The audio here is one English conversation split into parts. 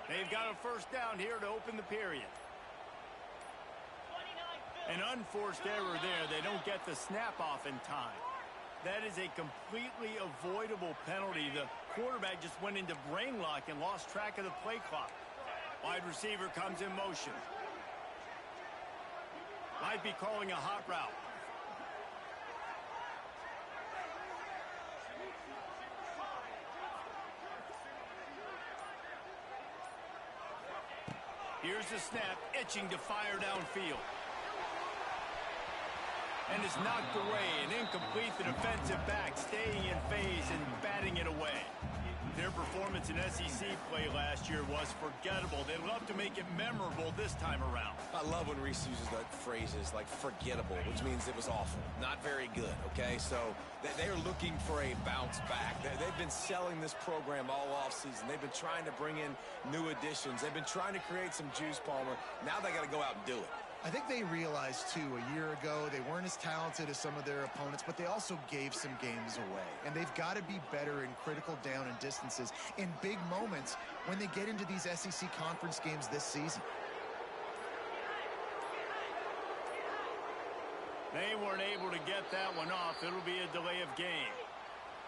They've got a first down here to open the period. An unforced error there. They don't get the snap off in time. That is a completely avoidable penalty. The quarterback just went into brain lock and lost track of the play clock. Wide receiver comes in motion. Might be calling a hot route. Here's the snap, itching to fire downfield. And it's knocked away and incomplete. The defensive back staying in phase and batting it away. Their performance in SEC play last year was forgettable. They'd love to make it memorable this time around. I love when Reese uses that phrases like forgettable, which means it was awful, not very good, okay? So they're looking for a bounce back. They've been selling this program all offseason. They've been trying to bring in new additions. They've been trying to create some juice, Palmer. Now they got to go out and do it. I think they realized, too, a year ago they weren't as talented as some of their opponents, but they also gave some games away. And they've got to be better in critical down and distances in big moments when they get into these SEC conference games this season. They weren't able to get that one off. It'll be a delay of game.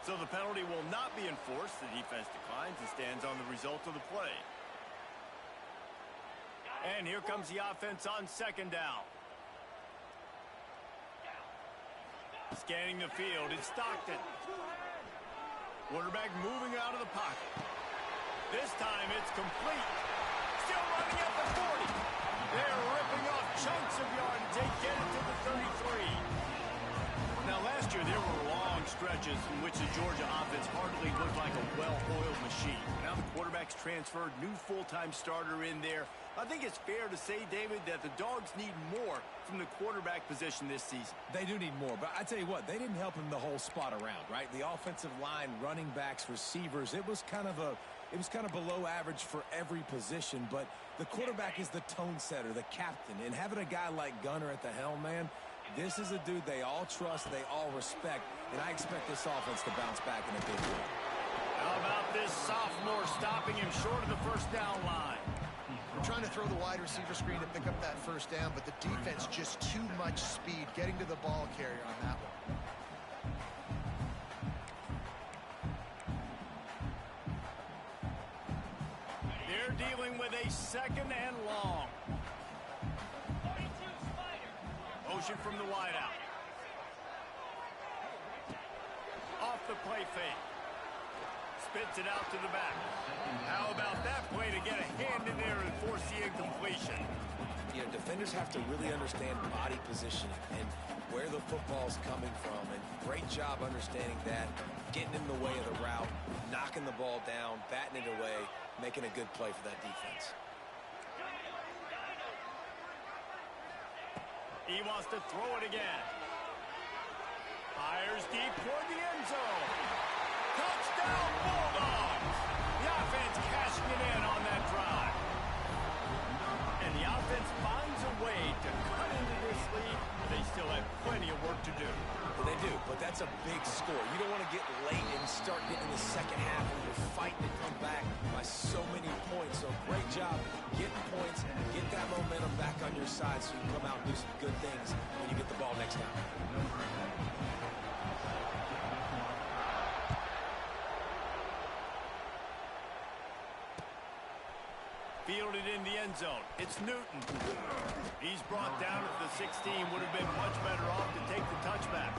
So the penalty will not be enforced. The defense declines and stands on the result of the play. And here comes the offense on second down. Scanning the field, it's Stockton. Quarterback moving out of the pocket. This time it's complete. Still running at the 40. They're ripping off chunks of yardage. They get it to the 33. Now, last year, there were long stretches in which the Georgia offense hardly looked like a well-oiled machine. Now the quarterback's transferred, new full-time starter in there. I think it's fair to say, David, that the Dogs need more from the quarterback position this season. They do need more, but I tell you what, they didn't help him the whole spot around, right? The offensive line, running backs, receivers, it was kind of below average for every position, but the quarterback is the tone setter, the captain, and having a guy like Gunner at the helm, man, this is a dude they all trust, they all respect, and I expect this offense to bounce back in a big way. How about this sophomore stopping him short of the first down line? We're trying to throw the wide receiver screen to pick up that first down, but the defense just too much speed getting to the ball carrier on that one. They're dealing with a second and long. Motion from the wideout. Off the play fake. Spits it out to the back. How about that play to get a hand in there and force the incompletion? You know, defenders have to really understand body positioning and where the football's coming from. And great job understanding that, getting in the way of the route, knocking the ball down, batting it away, making a good play for that defense. He wants to throw it again. Fires deep toward the end zone. Touchdown, Bulldogs! The offense cashing it in on that drive. And the offense finds a way to cut into this lead. They still have plenty of work to do. They do, but that's a big score. You don't want to get late and start getting in the second half when you're fighting to come back by so many points. So great job getting points, get that momentum back on your side so you can come out and do some good things when you get the ball next time. Fielded in the end zone. It's Newton. He's brought down at the 16. Would have been much better off to take the touchback.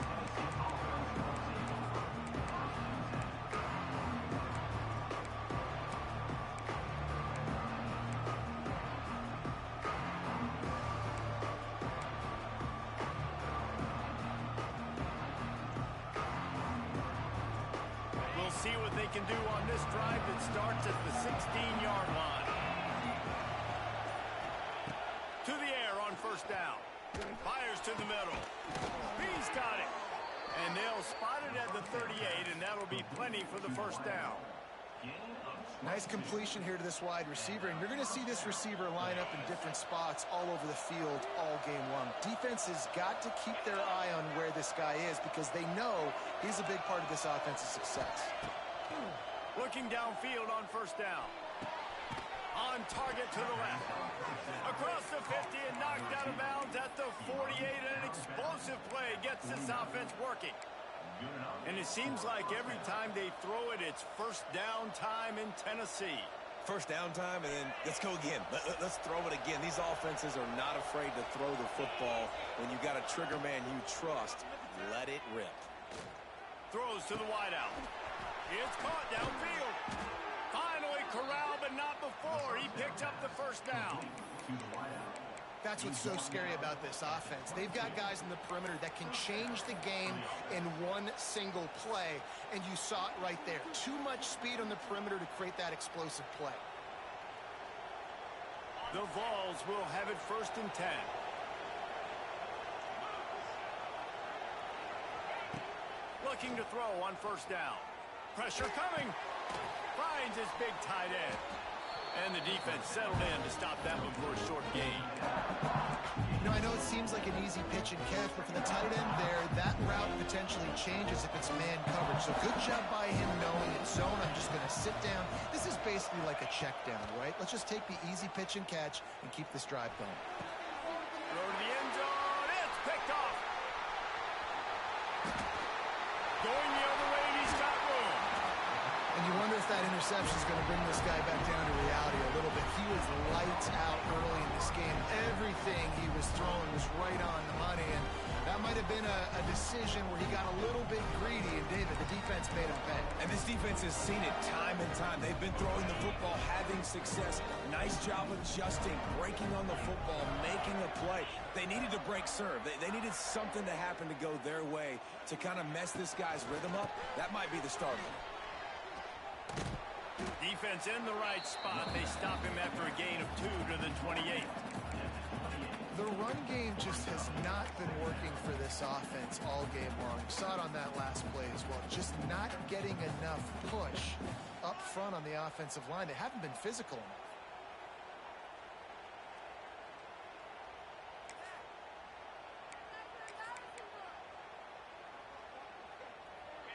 We'll see what they can do on this drive that starts at the 16-yard line. To the air on first down. Fires to the middle. He's got it. And they'll spot it at the 38, and that'll be plenty for the first down. Nice completion here to this wide receiver, and you're going to see this receiver line up in different spots all over the field all game long. Defense has got to keep their eye on where this guy is because they know he's a big part of this offense's success. Looking downfield on first down. On on target to the left. Across the 50 and knocked out of bounds at the 48. And an explosive play gets this offense working. And it seems like every time they throw it, it's first down time in Tennessee. First down time, and then let's go again. Let's throw it again. These offenses are not afraid to throw the football. When you got a trigger man you trust, let it rip. Throws to the wideout. It's caught downfield. Finally corralled, but not before. He picked up the first down. That's what's so scary about this offense. They've got guys in the perimeter that can change the game in one single play, and you saw it right there. Too much speed on the perimeter to create that explosive play. The Vols will have it 1st and 10. Looking to throw on 1st down. Pressure coming. Finds his big tight end. And the defense settled in to stop that one for a short gain. You know, I know it seems like an easy pitch and catch, but for the tight end there, that route potentially changes if it's man coverage. So good job by him knowing it's zone. I'm just going to sit down. This is basically like a check down, right? Let's just take the easy pitch and catch and keep this drive going. Throw to the end zone. It's picked off. Going the other way, and he's got room. And you wonder if that interception is going to bring this guy back down to reality a little bit. He was lights out early in this game. Everything he was throwing was right on the money, and that might have been a decision where he got a little bit greedy, and David, the defense made him pay. And this defense has seen it time and time. They've been throwing the football, having success. Nice job adjusting, breaking on the football, making a play. They needed to break serve. They needed something to happen to go their way to kind of mess this guy's rhythm up. That might be the start of it. Defense in the right spot. They stop him after a gain of 2 to the 28. The run game just has not been working for this offense all game long. You saw it on that last play as well. Just not getting enough push up front on the offensive line. They haven't been physical enough.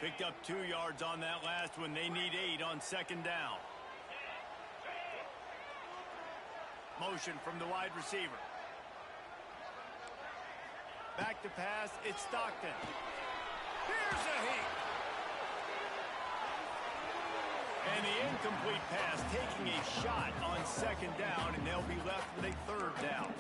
Picked up 2 yards on that last one. They need 8 on 2nd down. Motion from the wide receiver. Back to pass. It's Stockton. Here's a heat. And the incomplete pass taking a shot on 2nd down, and they'll be left with a 3rd down.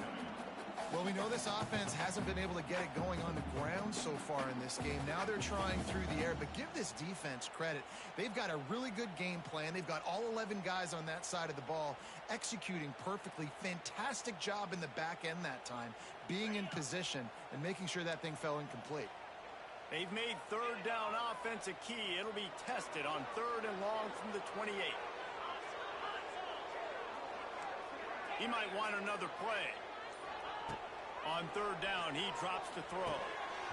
Well, we know this offense hasn't been able to get it going on the ground so far in this game. Now they're trying through the air, but give this defense credit. They've got a really good game plan. They've got all 11 guys on that side of the ball executing perfectly. Fantastic job in the back end that time, being in position and making sure that thing fell incomplete. They've made 3rd down offense a key. It'll be tested on 3rd and long from the 28. He might want another play. On 3rd down, he drops to throw.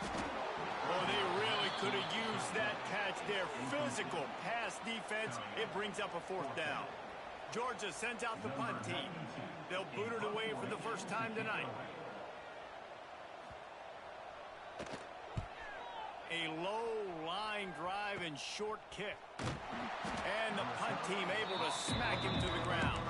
Well, they really could have used that catch there. Physical pass defense. It brings up a 4th down. Georgia sends out the punt team. They'll boot it away for the first time tonight. A low line drive and short kick. And the punt team able to smack him to the ground.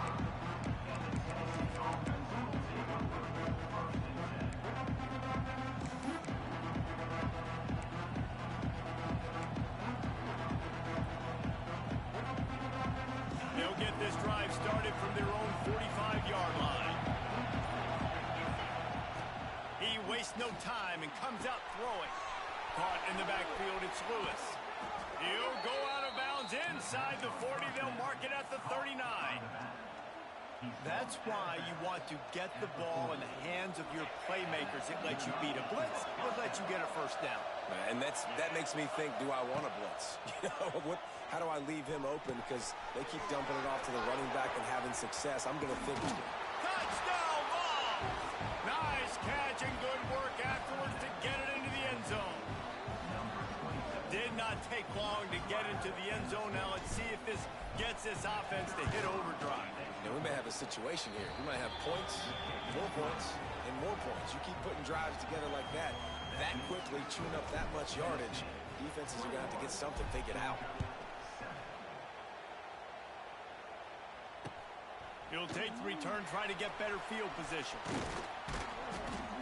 They'll get this drive started from their own 45-yard line. He wastes no time and comes out throwing. Caught in the backfield, it's Lewis. He'll go out of bounds inside the 40. They'll mark it at the 39. That's why you want to get the ball in the hands of your playmakers. It lets you beat a blitz. It lets you get a 1st down. And that makes me think, do I want to blitz? You know, how do I leave him open? Because they keep dumping it off to the running back and having success. I'm going to think. Touchdown ball! Nice catch and good work afterwards to get it into the end zone. Did not take long to get into the end zone. Now let's see if this gets this offense to hit overdrive. You know, we may have a situation here. We might have points, more points, and more points. You keep putting drives together like that quickly, chewing up that much yardage, defenses are going to have to get something figured out. He'll take return, trying to get better field position.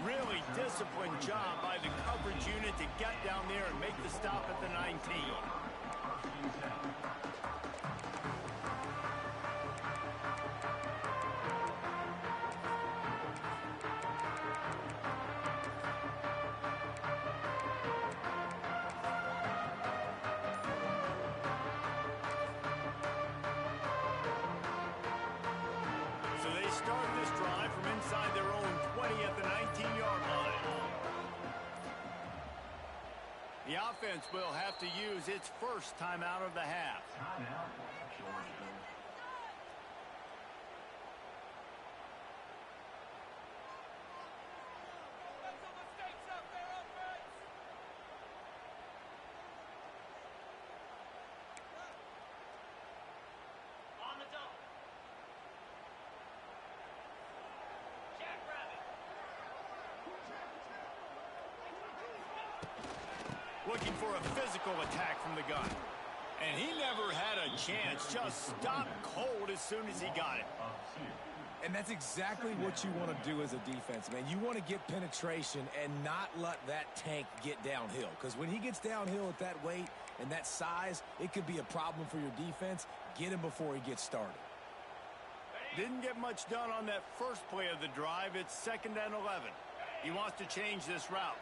Really disciplined job by the coverage unit to get down there and make the stop at the 19. So they start this drive from inside their own 20 at the 19-yard line. The offense will have to use its first timeout of the half. Timeout, Georgia. Looking for a physical attack from the gun. And he never had a chance. Just stopped cold as soon as he got it. And that's exactly what you want to do as a defense, man. You want to get penetration and not let that tank get downhill. Because when he gets downhill at that weight and that size, it could be a problem for your defense. Get him before he gets started. Didn't get much done on that first play of the drive. It's 2nd and 11. He wants to change this route.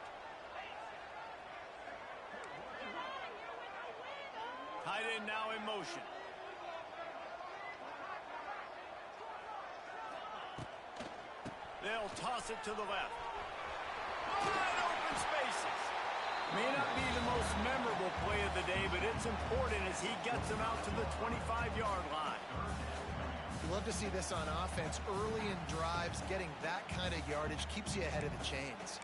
Tight end now in motion. They'll toss it to the left. Wide open spaces. May not be the most memorable play of the day, but it's important as he gets him out to the 25-yard line. You love to see this on offense. Early in drives, getting that kind of yardage keeps you ahead of the chains.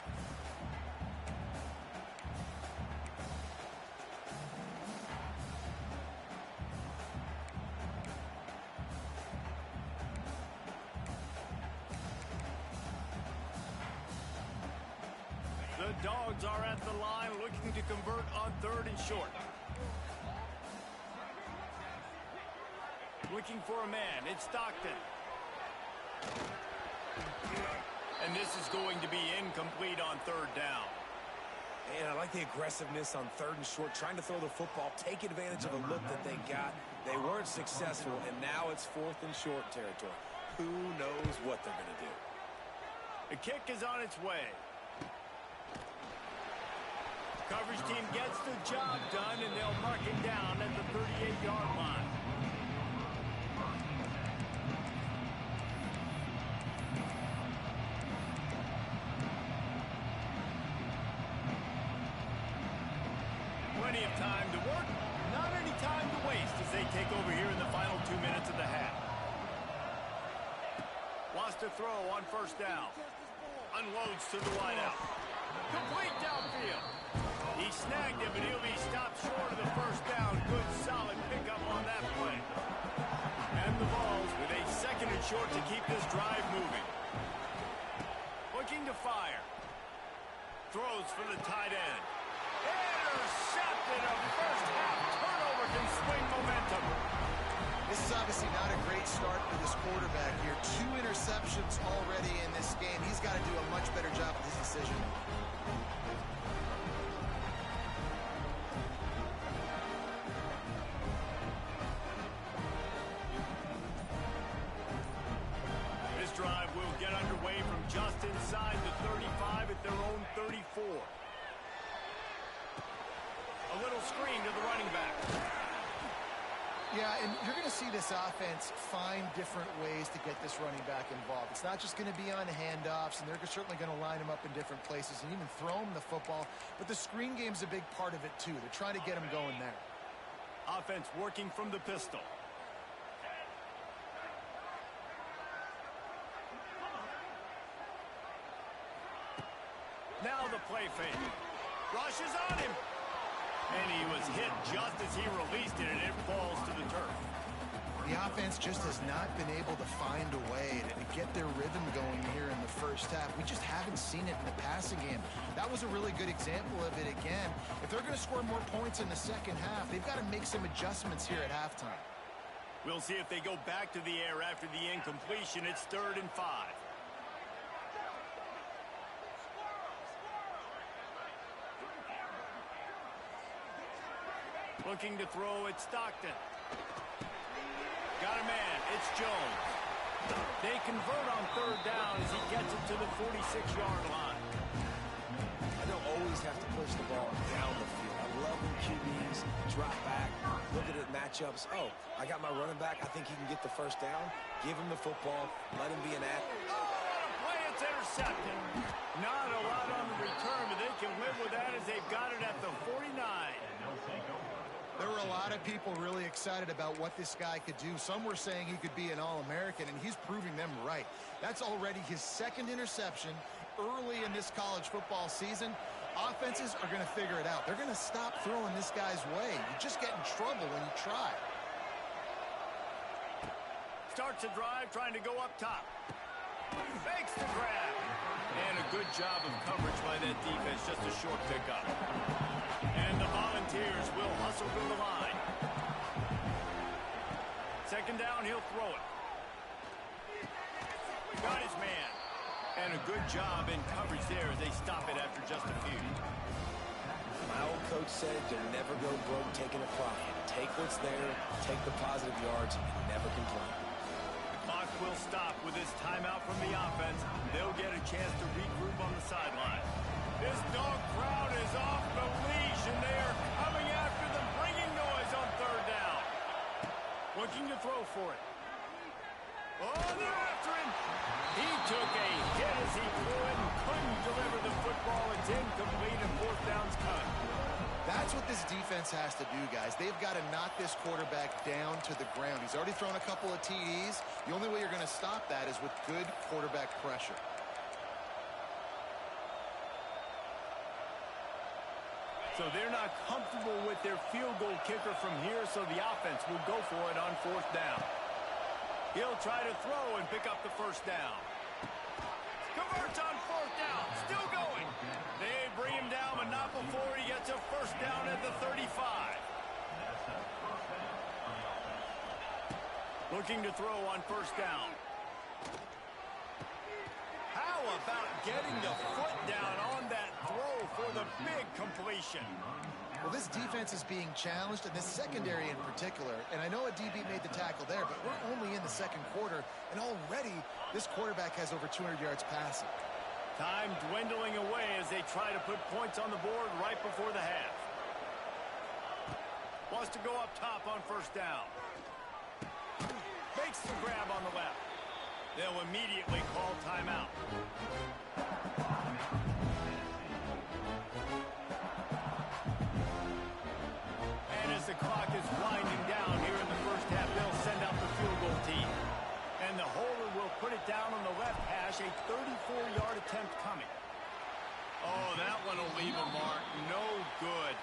The Dogs are at the line looking to convert on 3rd and short. Looking for a man. It's Stockton. And this is going to be incomplete on 3rd down. And I like the aggressiveness on 3rd and short, trying to throw the football, take advantage of the look that they got. They weren't successful, and now it's 4th and short territory. Who knows what they're going to do? The kick is on its way. Coverage team gets the job done, and they'll mark it down at the 38-yard line. Plenty of time to work, not any time to waste as they take over here in the final 2 minutes of the half. Wants to throw on 1st down. Unloads to the wideout. Complete downfield. He snagged him, but he'll be stopped short of the 1st down. Good, solid pickup on that play. And the Vols with a 2nd and short to keep this drive moving. Looking to fire. Throws for the tight end. Intercepted. A first-half turnover can swing momentum. This is obviously not a great start for this quarterback here. 2 interceptions already in this game. He's got to do a much better job with his decision. This drive will get underway from just inside the 35 at their own 34. A little screen to the running back. Yeah, and you're going to see this offense find different ways to get this running back involved. It's not just going to be on handoffs, and they're certainly going to line him up in different places and even throw him the football. But the screen game's a big part of it, too. They're trying to get him going there. Offense working from the pistol. Now the play fake. Rushes on him. And he was hit just as he released it, and it falls to the turf. The offense just has not been able to find a way to get their rhythm going here in the first half. We just haven't seen it in the passing game. That was a really good example of it again. If they're going to score more points in the second half, they've got to make some adjustments here at halftime. We'll see if they go back to the air after the incompletion. It's 3rd and 5. Looking to throw at Stockton. Got a man. It's Jones. They convert on 3rd down as he gets it to the 46-yard line. I don't always have to push the ball down the field. I love when QBs drop back, look at it matchups. Oh, I got my running back. I think he can get the 1st down. Give him the football. Let him be an athlete. Oh, what a play. It's intercepted. Not a lot on the return, but they can live with that as they've got it at the 49. There were a lot of people really excited about what this guy could do. Some were saying he could be an All-American, and he's proving them right. That's already his 2nd interception early in this college football season. Offenses are going to figure it out. They're going to stop throwing this guy's way. You just get in trouble when you try. Starts a drive trying to go up top. Makes the grab. And a good job of coverage by that defense. Just a short pickup. And the Volunteers will hustle to the line. 2nd down, he'll throw it. Got his man. And a good job in coverage there as they stop it after just a few. My old coach said you'll never go broke taking a profit. Take what's there, take the positive yards, and never complain. The clock will stop with this timeout from the offense. They'll get a chance to regroup on the sideline. This dog crowd is off the leash, and they are coming after them, bringing noise on 3rd down. Looking to throw for it. Oh, they're after him. He took a hit as he threw it and couldn't deliver the football. It's incomplete and 4th down's cut. That's what this defense has to do, guys. They've got to knock this quarterback down to the ground. He's already thrown a couple of TDs. The only way you're going to stop that is with good quarterback pressure. So they're not comfortable with their field goal kicker from here, so the offense will go for it on 4th down. He'll try to throw and pick up the 1st down. Converts on 4th down. Still going. They bring him down, but not before he gets a 1st down at the 35. Looking to throw on 1st down. How about getting the foot down on that throw for the big completion? Well, this defense is being challenged, and this secondary in particular. And I know a DB made the tackle there, but we're only in the 2nd quarter, and already this quarterback has over 200 yards passing. Time dwindling away as they try to put points on the board right before the half. Wants to go up top on 1st down. Makes the grab on the left. They'll immediately call timeout. And as the clock is winding down here in the 1st half, they'll send out the field goal team. And the holder will put it down on the left hash, a 34-yard attempt coming. Oh, that one will leave a mark. No good.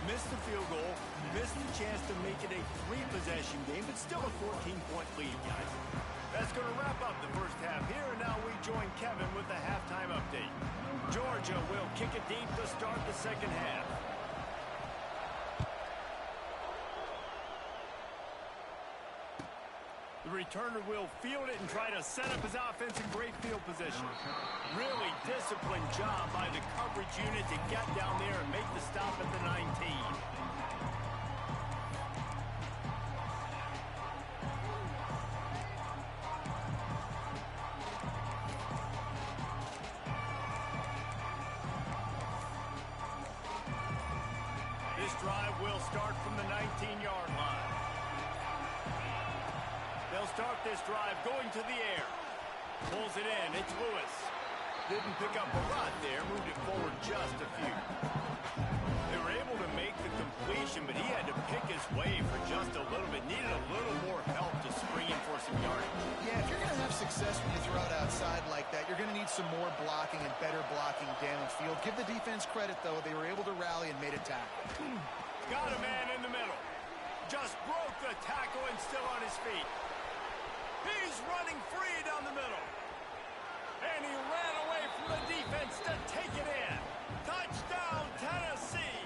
Missed the field goal, missed the chance to make it a 3-possession game, but still a 14-point lead, guys. That's going to wrap up the 1st half here, and now we join Kevin with the halftime update. Georgia will kick it deep to start the 2nd half. The returner will field it and try to set up his offense in great field position. Really disciplined job by the coverage unit to get down there and make the stop at the 19. This drive will start from the 19-yard line. They'll start this drive going to the air. Pulls it in. It's Lewis. Didn't pick up a lot there. Moved it forward just a few. They were able to make the completion, but he had to pick his way for just a little bit. Needed a little more help to spring in for some yardage. Yeah, if you're going to have success when you throw it outside like that, you're going to need some more blocking and better blocking downfield. Give the defense credit, though. They were able to rally and made a tackle. Got a man in the middle. Just broke the tackle and still on his feet. He's running free down the middle. And he ran away from the defense to take it in. Touchdown, Tennessee.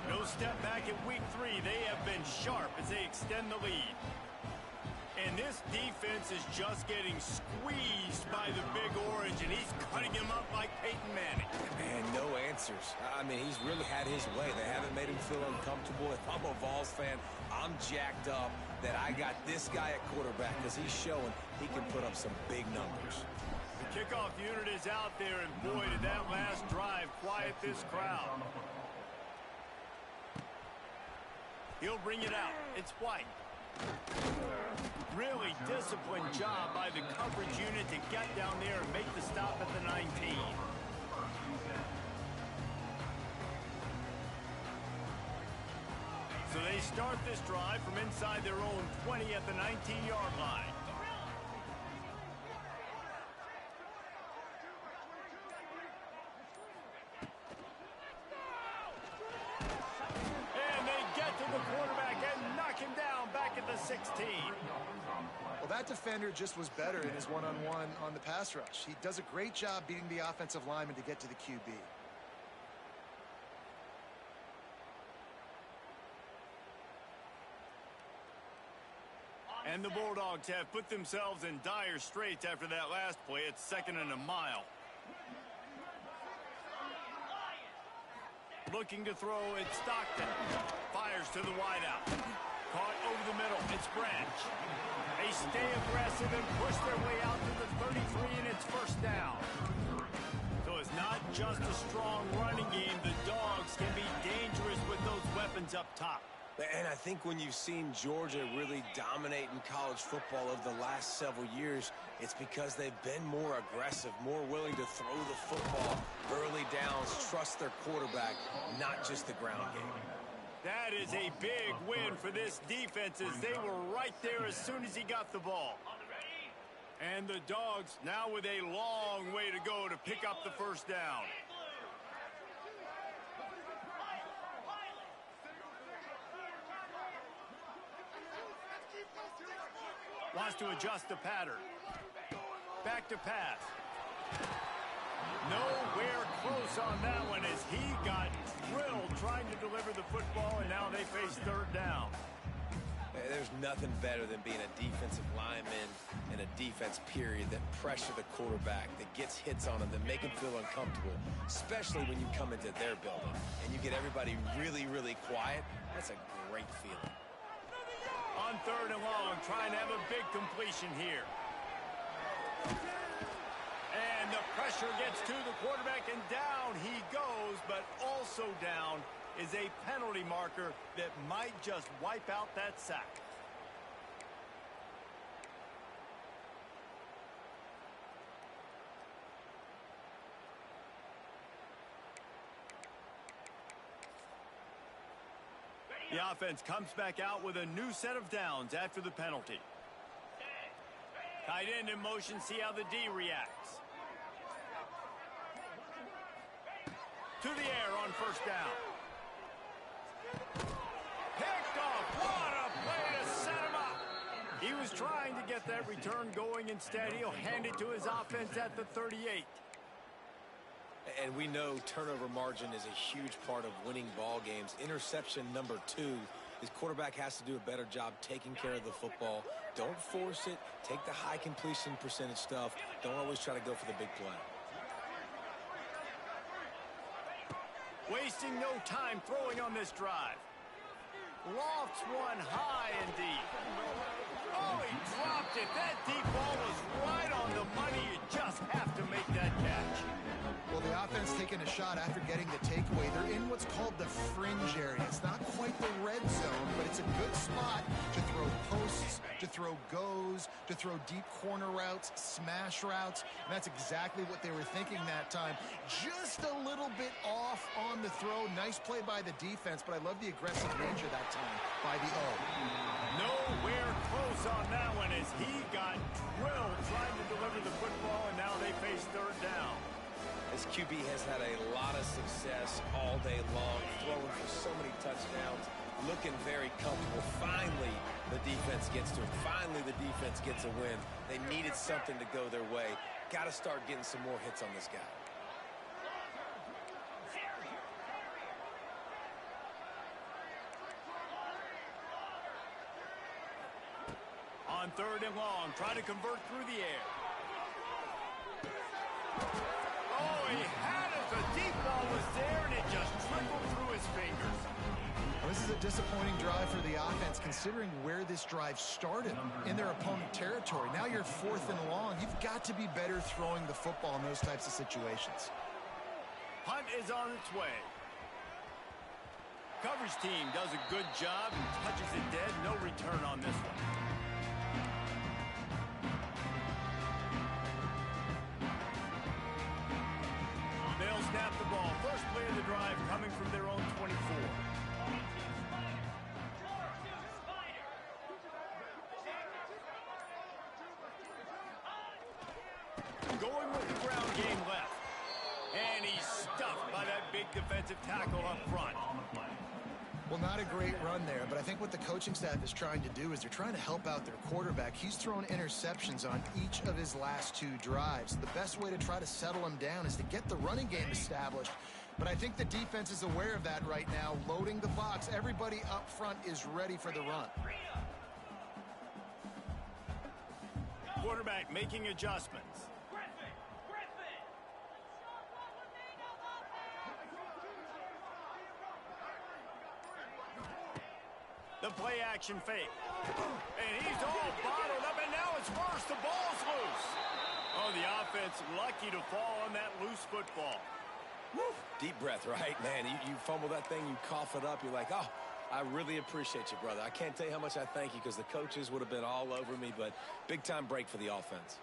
No step back. It week 3, they have been sharp as they extend the lead. And this defense is just getting squeezed by the Big Orange, and he's cutting him up like Peyton Manning. And no answers. I mean, he's really had his way. They haven't made him feel uncomfortable. If I'm a Vols fan, I'm jacked up that I got this guy at quarterback because he's showing he can put up some big numbers. The kickoff unit is out there, and boy, did that last drive quiet this crowd. He'll bring it out. It's White. Really disciplined job by the coverage unit to get down there and make the stop at the 19. So they start this drive from inside their own 20 at the 19-yard line. And they get to the quarterback and knock him down back at the 16. Well, that defender just was better in his one-on-one on the pass rush. He does a great job beating the offensive lineman to get to the QB. And the Bulldogs have put themselves in dire straits after that last play. It's 2nd and a mile. Looking to throw, it's Stockton. Fires to the wideout. Caught over the middle. It's Branch. They stay aggressive and push their way out to the 33, and it's first down. So it's not just a strong running game. The Dogs can be dangerous with those weapons up top. And I think when you've seen Georgia really dominate in college football over the last several years, it's because they've been more aggressive, more willing to throw the football early downs, trust their quarterback, not just the ground game. That is a big win for this defense as they were right there as soon as he got the ball. And the Dogs now with a long way to go to pick up the first down. Wants to adjust the pattern. Back to pass. Nowhere close on that one as he got drilled trying to deliver the football, and now they face 3rd down. There's nothing better than being a defensive lineman and a defense period that pressure the quarterback, that gets hits on him, that make him feel uncomfortable, especially when you come into their building and you get everybody really, really quiet. That's a great feeling. On 3rd and long, trying to have a big completion here. And the pressure gets to the quarterback, and down he goes, but also down is a penalty marker that might just wipe out that sack. The offense comes back out with a new set of downs after the penalty. Tight end in motion, see how the D reacts. To the air on first down. Picked off. What a play to set him up. He was trying to get that return going. Instead, he'll hand it to his offense at the 38. And we know turnover margin is a huge part of winning ball games. Interception number 2. His quarterback has to do a better job taking care of the football. Don't force it. Take the high completion percentage stuff. Don't always try to go for the big play. Wasting no time throwing on this drive. Lofts one high and deep. Oh, he dropped it. That deep ball was right on the money. You just have to make that catch. Well, the offense taking a shot after getting the takeaway. They're in what's called the fringe area. It's not quite the red zone, but it's a good spot to throw posts, to throw goes, to throw deep corner routes, smash routes. And that's exactly what they were thinking that time. Just a little bit off on the throw. Nice play by the defense, but I love the aggressive nature that time by the O. Nowhere close on that one as he got drilled trying to deliver the football, and now they face 3rd down. This QB has had a lot of success all day long, throwing for so many touchdowns, looking very comfortable. Finally, the defense gets to him. Finally, the defense gets a win. They needed something to go their way. Got to start getting some more hits on this guy. On 3rd and long, try to convert through the air. Oh, he had it. The deep ball was there, and it just trickled through his fingers. Well, this is a disappointing drive for the offense, considering where this drive started in their opponent territory. Now you're 4th and long. You've got to be better throwing the football in those types of situations. Punt is on its way. Coverage team does a good job and touches it dead. No return on this one. They'll snap the ball. First play of the drive coming from their own 24. Going with the ground game left. And he's stuffed by that big defensive tackle up front. Well, not a great run there, but I think what the coaching staff is trying to do is they're trying to help out their quarterback. He's thrown interceptions on each of his last 2 drives. The best way to try to settle him down is to get the running game established. But I think the defense is aware of that right now, loading the box. Everybody up front is ready for the run. Quarterback making adjustments. The play action fake. And he's all bottled up, and now it's worse. The ball's loose. Oh, the offense lucky to fall on that loose football. Woo. Deep breath, right, man? You fumble that thing, you cough it up, you're like, oh, I really appreciate you, brother. I can't tell you how much I thank you because the coaches would have been all over me, but big-time break for the offense.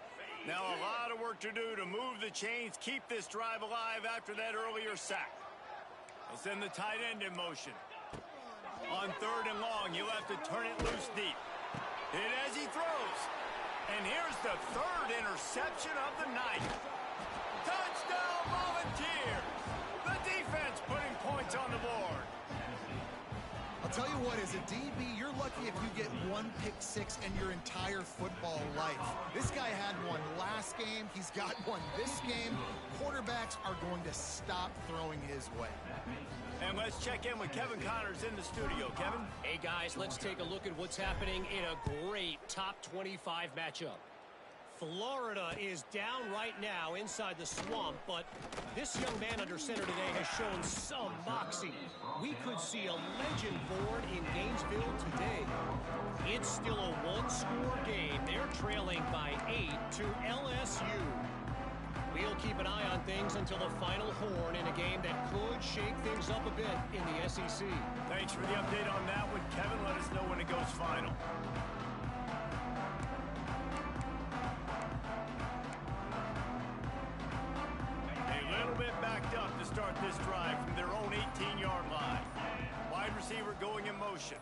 Now a lot of work to do to move the chains, keep this drive alive after that earlier sack. They'll send the tight end in motion. On 3rd and long, he'll have to turn it loose deep. Hit as he throws. And here's the 3rd interception of the night. Touchdown, Volunteers! The defense putting points on the board. I'll tell you what, as a DB, you're lucky if you get 1 pick 6 in your entire football life. This guy had one last game. He's got one this game. Quarterbacks are going to stop throwing his way. And let's check in with Kevin Connors in the studio. Kevin? Hey, guys, let's take a look at what's happening in a great top 25 matchup. Florida is down right now inside the swamp, but this young man under center today has shown some moxie. We could see a legend born in Gainesville today. It's still a one-score game. They're trailing by 8 to LSU. We'll keep an eye on things until the final horn in a game that could shake things up a bit in the SEC. Thanks for the update on that one, Kevin. Let us know when it goes final. A little bit backed up to start this drive from their own 18-yard line. Wide receiver going in motion.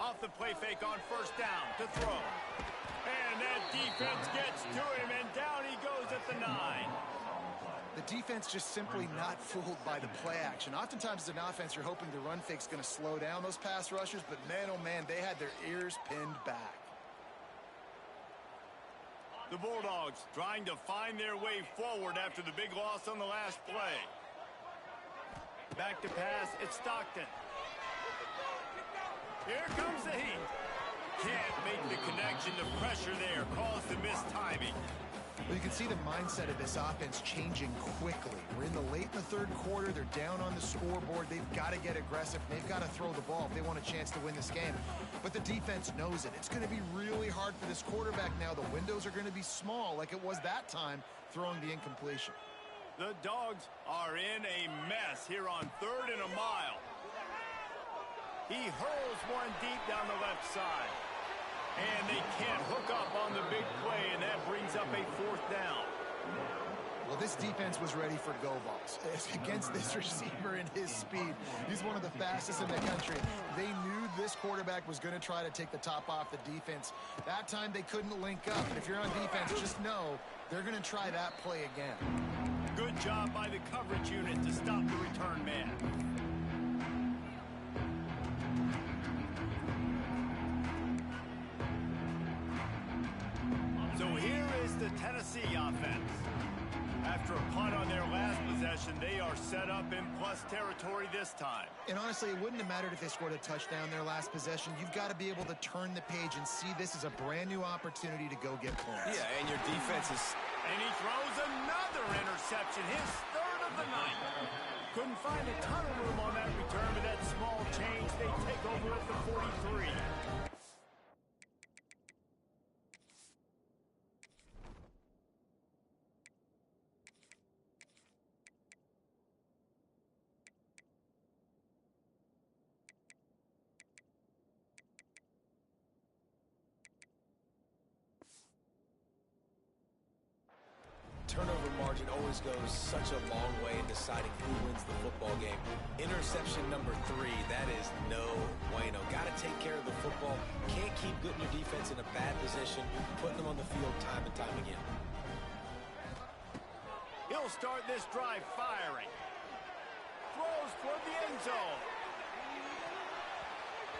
Off the play fake on 1st down to throw. And that defense gets to him, and down he goes at the 9. The defense just simply not fooled by the play action. Oftentimes as an offense, you're hoping the run fake's going to slow down those pass rushers, but man, oh man, they had their ears pinned back. The Bulldogs trying to find their way forward after the big loss on the last play. Back to pass, it's Stockton. Here comes the heat. Can't make the connection. The pressure there caused the missed timing. Well, you can see the mindset of this offense changing quickly. We're in the late in the 3rd quarter. They're down on the scoreboard. They've got to get aggressive. They've got to throw the ball if they want a chance to win this game. But the defense knows it. It's going to be really hard for this quarterback now. The windows are going to be small like it was that time throwing the incompletion. The Dogs are in a mess here on 3rd and a mile. He hurls one deep down the left side. And they can't hook up on the big play, and that brings up a 4th down. Well, this defense was ready for go balls. Against this receiver and his speed, he's one of the fastest in the country. They knew this quarterback was going to try to take the top off the defense. That time they couldn't link up. But if you're on defense, just know they're going to try that play again. Good job by the coverage unit to stop the return man. So here is the Tennessee offense. After a punt on their last possession, possession. They are set up in plus territory this time. And honestly, it wouldn't have mattered if they scored a touchdown their last possession. You've got to be able to turn the page and see this as a brand new opportunity to go get points. Yeah, and your defense is... And he throws another interception, his third of the night. Couldn't find a ton of room on that return, but that small change, they take over at the 43. Turnover margin always goes such a long way in deciding who wins the football game. Interception number 3, that is no bueno. Got to take care of the football. Can't keep putting your defense in a bad position, putting them on the field time and time again. He'll start this drive firing. Throws toward the end zone.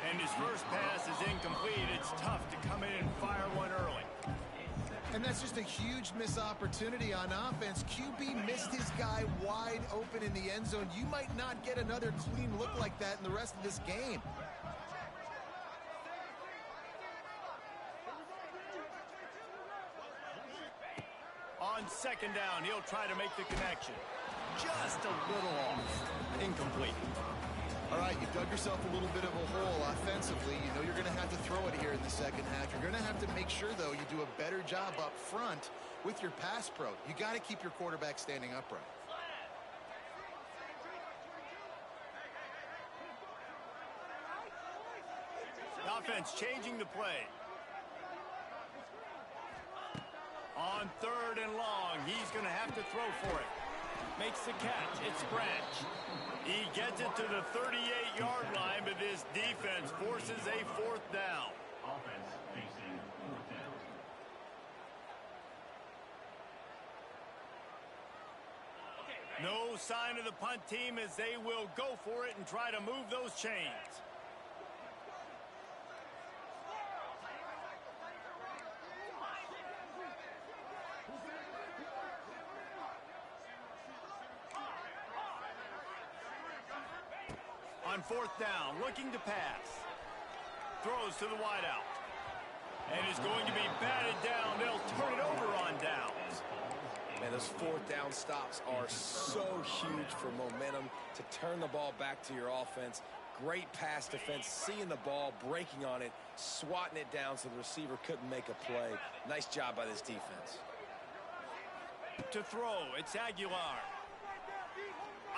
And his first pass is incomplete. It's tough to come in and fire one early. And that's just a huge missed opportunity on offense. QB missed his guy wide open in the end zone. You might not get another clean look like that in the rest of this game. On second down, he'll try to make the connection. Just a little off. Incomplete. All right, you've dug yourself a little bit of a hole offensively. You know you're going to have to throw it here in the second half. You're going to have to make sure, though, you do a better job up front with your pass pro. You got to keep your quarterback standing upright. The offense changing the play. On third and long, he's going to have to throw for it. Makes the catch. It's Branch. He gets it to the 38-yard line, but this defense forces a fourth down. Offense facing fourth down. No sign of the punt team as they will go for it and try to move those chains. On fourth down, looking to pass. Throws to the wideout. And is going to be batted down. They'll turn it over on downs. Man, those fourth down stops are so huge for momentum to turn the ball back to your offense. Great pass defense, seeing the ball, breaking on it, swatting it down so the receiver couldn't make a play. Nice job by this defense. To throw, it's Aguilar.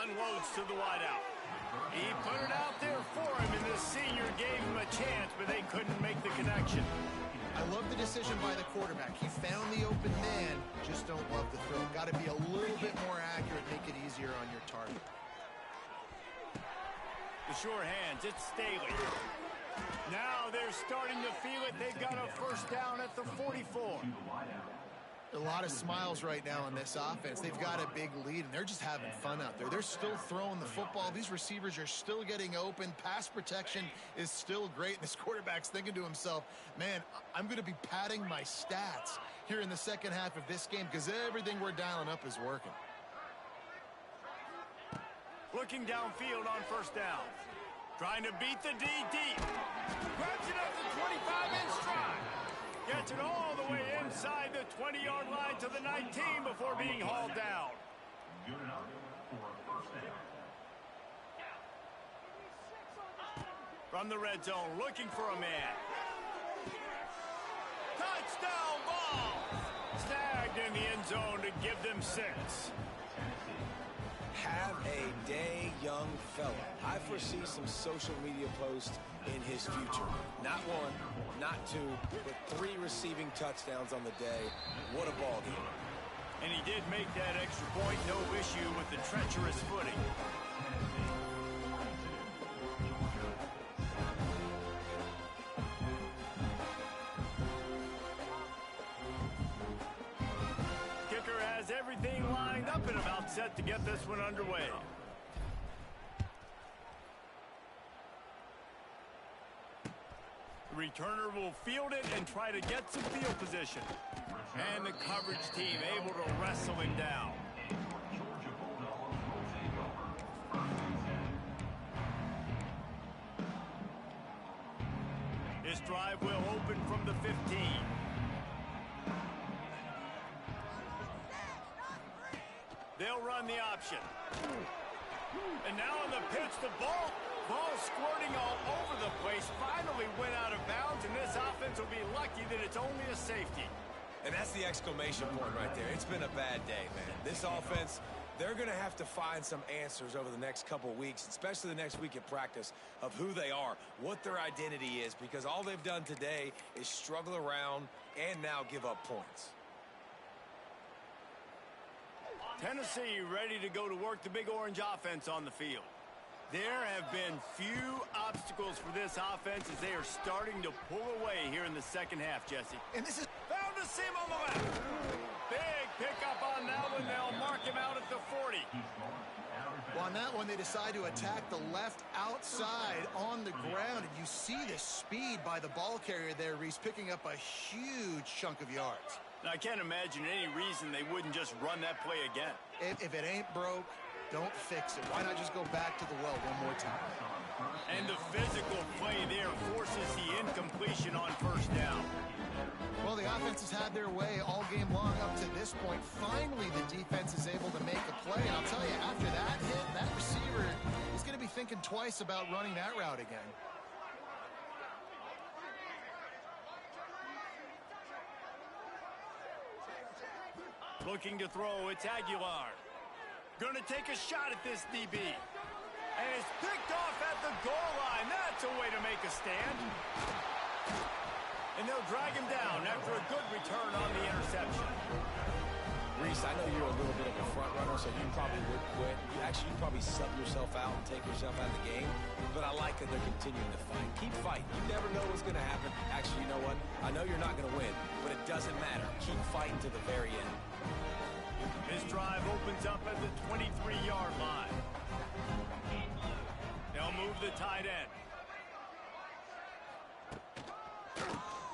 Unloads to the wideout. He put it out there for him, and the senior gave him a chance, but they couldn't make the connection. I love the decision by the quarterback. He found the open man, just don't love the throw. Got to be a little bit more accurate, make it easier on your target. The sure hands, it's Staley. Now they're starting to feel it. They've got a first down at the 44. A lot of smiles right now on this offense. They've got a big lead, and they're just having fun out there. They're still throwing the football. These receivers are still getting open. Pass protection is still great. This quarterback's thinking to himself, man, I'm going to be padding my stats here in the second half of this game because everything we're dialing up is working. Looking downfield on first down. Trying to beat the D deep. Grabs it up the 25-inch stride. Gets it all the way inside the 20-yard line to the 19 before being hauled down. Good enough for a first down. From the red zone, looking for a man. Touchdown ball! Snagged in the end zone to give them 6. Have a day, young fella. I foresee some social media posts in his future. Not 1, not 2, but 3 receiving touchdowns on the day. What a ball game. And he did make that extra point, no issue with the treacherous footing. Kicker has everything lined up and about set to get this one underway. The returner will field it and try to get some field position. And the coverage team able to wrestle him down. drive will open from the 15. They'll run the option. And now on the pitch, the ball squirting all over the place, finally went out of bounds, and this offense will be lucky that it's only a safety. And that's the exclamation point right there. It's been a bad day, man. This offense, they're going to have to find some answers over the next couple weeks, especially the next week at practice, of who they are, what their identity is, because all they've done today is struggle around and now give up points. Tennessee ready to go to work the Big Orange offense on the field. There have been few obstacles for this offense as they are starting to pull away here in the second half, Jesse. And this is Found a seam on the left. Big pickup on that one. They'll mark him out at the 40. well, on that one, they decide to attack the left outside on the ground. And you see the speed by the ball carrier there, Reese, picking up a huge chunk of yards. Now, I can't imagine any reason they wouldn't just run that play again. If it ain't broke, don't fix it. Why not just go back to the well one more time? And the physical play there forces the incompletion on first down. Well, the offense has had their way all game long up to this point. Finally, the defense is able to make a play. And I'll tell you, after that hit, that receiver is going to be thinking twice about running that route again. Looking to throw, it's Aguilar. Going to take a shot at this DB. And it's picked off at the goal line. That's a way to make a stand. And they'll drag him down after a good return on the interception. Reese, I know you're a little bit of a front runner, so you probably would quit. You probably sub yourself out and take yourself out of the game. But I like that they're continuing to fight. Keep fighting. You never know what's going to happen. Actually, you know what? I know you're not going to win, but it doesn't matter. Keep fighting to the very end. This drive opens up at the 23-yard line. They'll move the tight end.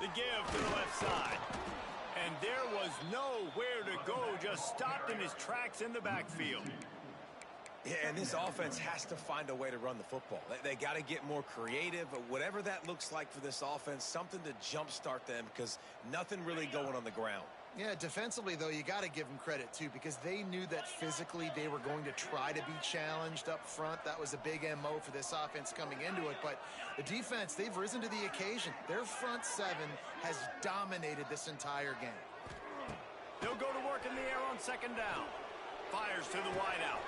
The give to the left side. And there was nowhere to go, just stopped in his tracks in the backfield. Yeah, and this offense has to find a way to run the football. They got to get more creative, whatever that looks like for this offense, something to jumpstart them because nothing really going on the ground. Yeah, defensively, though, you got to give them credit, too, because they knew that physically they were going to try to be challenged up front. That was a big MO for this offense coming into it. But the defense, they've risen to the occasion. Their front seven has dominated this entire game. They'll go to work in the air on second down. Fires to the wideout.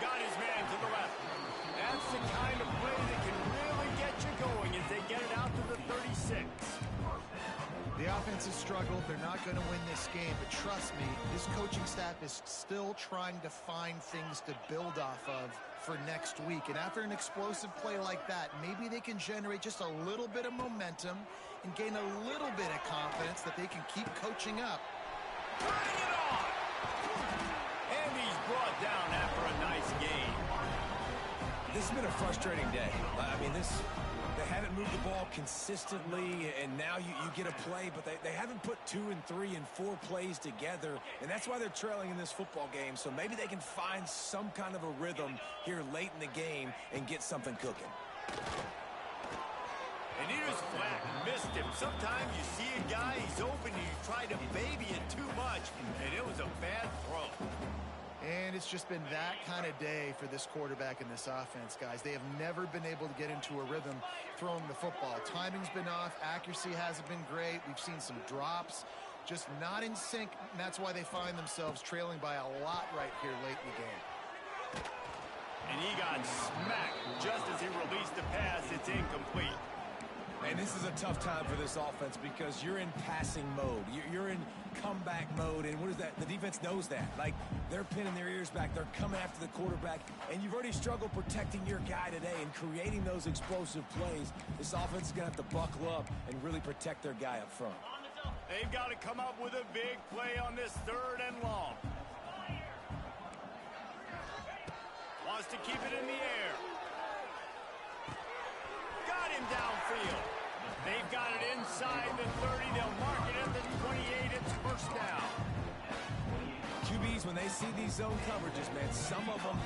Got his man to the left. That's the kind of play that can really get you going as they get it out to the 36. The offense has struggled. They're not going to win this game. But trust me, this coaching staff is still trying to find things to build off of for next week. And after an explosive play like that, maybe they can generate just a little bit of momentum and gain a little bit of confidence that they can keep coaching up. Bring it on! And he's brought down after a nice game. This has been a frustrating day. I mean, they haven't moved the ball consistently, and now you get a play, but they haven't put 2 and 3 and 4 plays together, and that's why they're trailing in this football game. So maybe they can find some kind of a rhythm here late in the game and get something cooking. And he was flat and missed him. Sometimes you see a guy, he's open, and you try to baby it too much, and it was a bad throw. And it's just been that kind of day for this quarterback and this offense, guys. They have never been able to get into a rhythm throwing the football. Timing's been off. Accuracy hasn't been great. We've seen some drops, just not in sync. And that's why they find themselves trailing by a lot right here late in the game. And he got smacked just as he released the pass. It's incomplete. And this is a tough time for this offense because you're in passing mode. You're in comeback mode, and what is that? The defense knows that. Like, they're pinning their ears back. They're coming after the quarterback, and you've already struggled protecting your guy today and creating those explosive plays. This offense is going to have to buckle up and really protect their guy up front. They've got to come up with a big play on this 3rd and long. Wants to keep it in the air. Got him downfield. They've got it inside the 30. They'll mark it at the 28. It's first down. QBs, when they see these zone coverages, man, some of them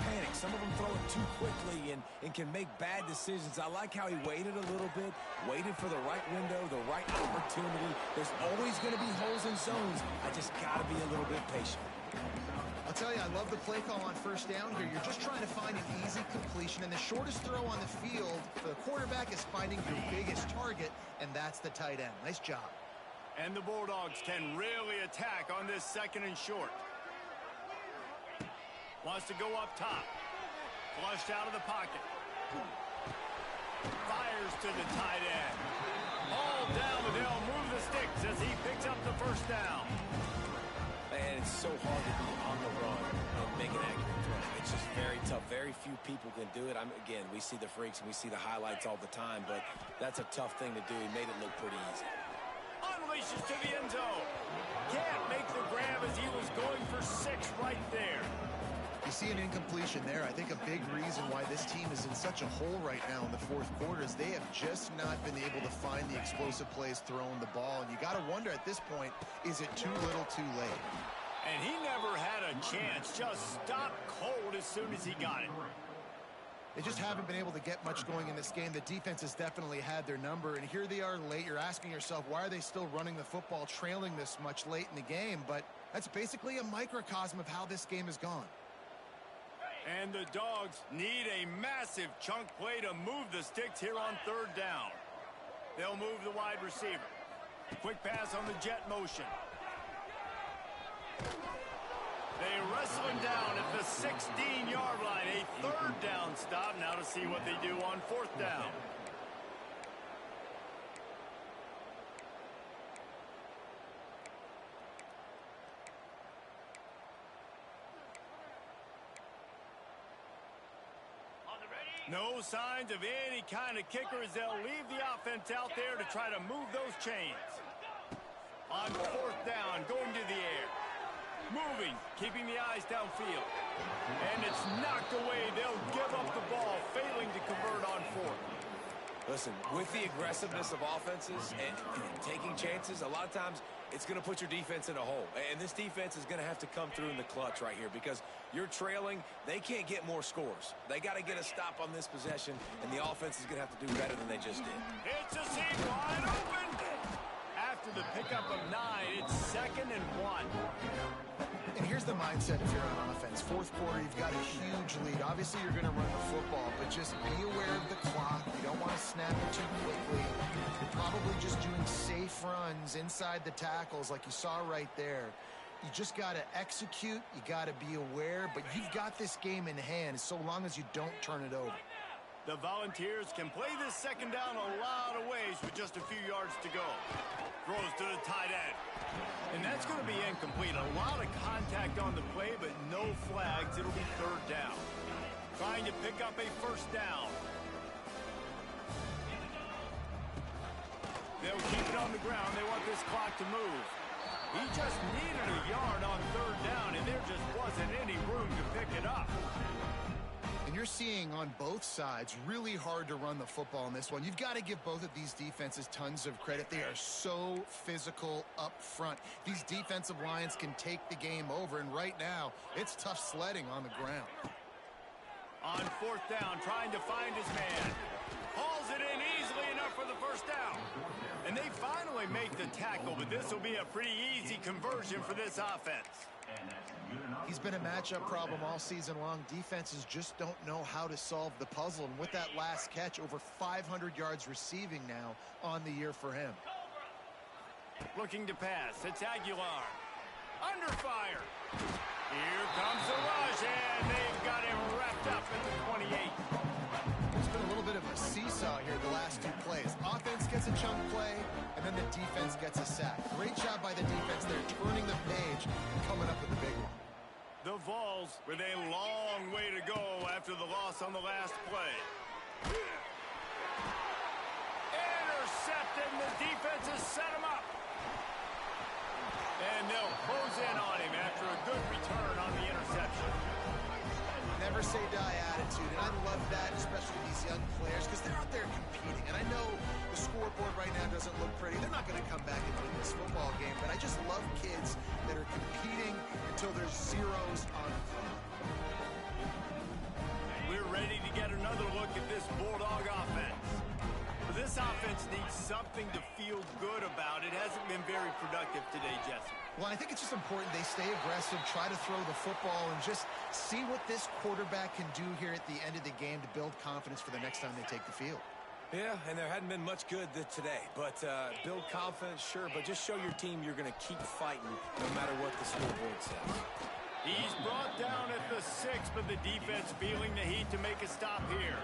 panic. Some of them throw it too quickly and can make bad decisions. I like how he waited a little bit, waited for the right window, the right opportunity. There's always going to be holes in zones. I just got to be a little bit patient. I'll tell you, I love the play call on first down here. You're just trying to find an easy completion, and the shortest throw on the field for the quarterback is finding your biggest target, and that's the tight end. Nice job. And the Bulldogs can really attack on this 2nd and short. Wants to go up top. Flushed out of the pocket. Fires to the tight end. All down, but they'll move the sticks as he picks up the first down. Man, it's so hard to be on the run and make an accurate throw. It's just very tough. Very few people can do it. Again, we see the freaks and we see the highlights all the time, but that's a tough thing to do. He made it look pretty easy. Unleashes to the end zone. Can't make the grab as he was going for 6 right there. You see an incompletion there. I think a big reason why this team is in such a hole right now in the 4th quarter is they have just not been able to find the explosive plays throwing the ball. And you got to wonder at this point, is it too little too late? And he never had a chance. Just stopped cold as soon as he got it. They just haven't been able to get much going in this game. The defense has definitely had their number, and here they are late. You're asking yourself, why are they still running the football, trailing this much late in the game? But that's basically a microcosm of how this game has gone. And the Dogs need a massive chunk play to move the sticks here on 3rd down. They'll move the wide receiver. Quick pass on the jet motion. They wrestle him down at the 16-yard line. A 3rd down stop. Now to see what they do on 4th down. No signs of any kind of kicker as they'll leave the offense out there to try to move those chains. On 4th down, going to the air. Moving, keeping the eyes downfield. And it's knocked away. They'll give up the ball, failing to convert on 4th. Listen, with the aggressiveness of offenses and taking chances, a lot of times it's going to put your defense in a hole. And this defense is going to have to come through in the clutch right here because you're trailing. They can't get more scores. They got to get a stop on this possession, and the offense is going to have to do better than they just did. It's a seam wide open. After the pickup of 9, it's 2nd and 1. And here's the mindset if you're on offense. 4th quarter, you've got a huge lead. Obviously, you're going to run the football, but just be aware of the clock. You don't want to snap it too quickly. You're probably just doing safe runs inside the tackles like you saw right there. You just got to execute. You got to be aware, but you've got this game in hand so long as you don't turn it over. The Volunteers can play this 2nd down a lot of ways with just a few yards to go. Throws to the tight end. And that's going to be incomplete. A lot of contact on the play, but no flags. It'll be 3rd down. Trying to pick up a 1st down. They'll keep it on the ground. They want this clock to move. He just needed a yard on 3rd down, and there just wasn't any room to pick it up. And you're seeing on both sides really hard to run the football in this one. You've got to give both of these defenses tons of credit. They are so physical up front. These defensive lines can take the game over, and right now, it's tough sledding on the ground. On 4th down, trying to find his man. Hauls it in easily enough for the 1st down. And they finally make the tackle, but this will be a pretty easy conversion for this offense. He's been a matchup problem all season long. Defenses just don't know how to solve the puzzle. And with that last catch, over 500 yards receiving now on the year for him. Looking to pass. It's Aguilar. Under fire. Here comes the rush, and they've got him wrapped up at the 28. It's been a little bit of a seesaw here the last 2 plays. Offense gets a chunk play, and then the defense gets a sack. Great job by the defense. They're turning the page and coming up with the big one. The Vols with a long way to go after the loss on the last play. Intercepted, and the defense has set him up. And they'll close in on him after a good return on the interception. Never never say die attitude, and I love that, especially these young players, because they're out there competing. And I know the scoreboard right now doesn't look pretty. They're not going to come back and win this football game, but I just love kids that are competing until there's zeros on the clock. We're ready to get another look at this Bulldog offense. But this offense needs something to feel good about. It hasn't been very productive today, Jesse. Well, I think it's just important they stay aggressive, try to throw the football, and just see what this quarterback can do here at the end of the game to build confidence for the next time they take the field. Yeah, and there hadn't been much good today. But build confidence, sure, but just show your team you're going to keep fighting no matter what the scoreboard says. He's brought down at the 6, but the defense feeling the heat to make a stop here.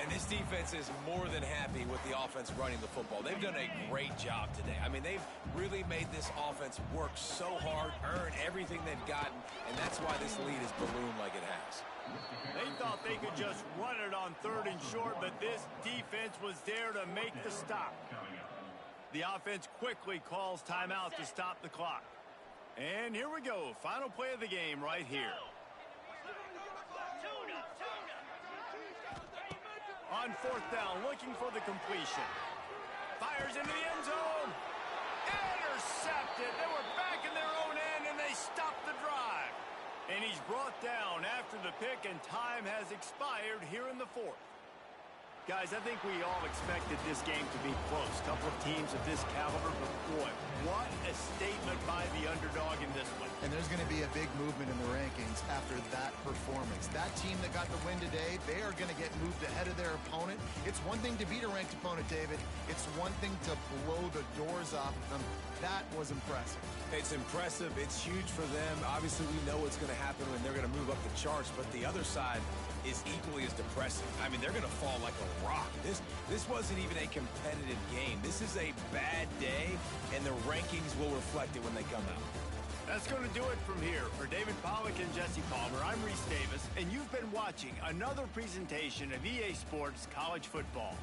And this defense is more than happy with the offense running the football. They've done a great job today. I mean, they've really made this offense work so hard, earn everything they've gotten, and that's why this lead is ballooned like it has. They thought they could just run it on 3rd and short, but this defense was there to make the stop. The offense quickly calls timeout to stop the clock. And here we go. Final play of the game right here. On 4th down, looking for the completion. Fires into the end zone. Intercepted. They were back in their own end, and they stopped the drive. And he's brought down after the pick, and time has expired here in the 4th. Guys, I think we all expected this game to be close. Couple of teams of this caliber, but boy, what a statement by the underdog in this one. And there's going to be a big movement in the rankings after that performance. That team that got the win today, they are going to get moved ahead of their opponent. It's one thing to beat a ranked opponent, David. It's one thing to blow the doors off of them. That was impressive. It's impressive. It's huge for them. Obviously, we know what's going to happen when they're going to move up the charts, but the other side is equally as depressing. I mean, they're going to fall like a rock. This wasn't even a competitive game. This is a bad day, and the rankings will reflect it when they come out. That's going to do it from here. For David Pollack and Jesse Palmer, I'm Reese Davis, and you've been watching another presentation of EA Sports College Football.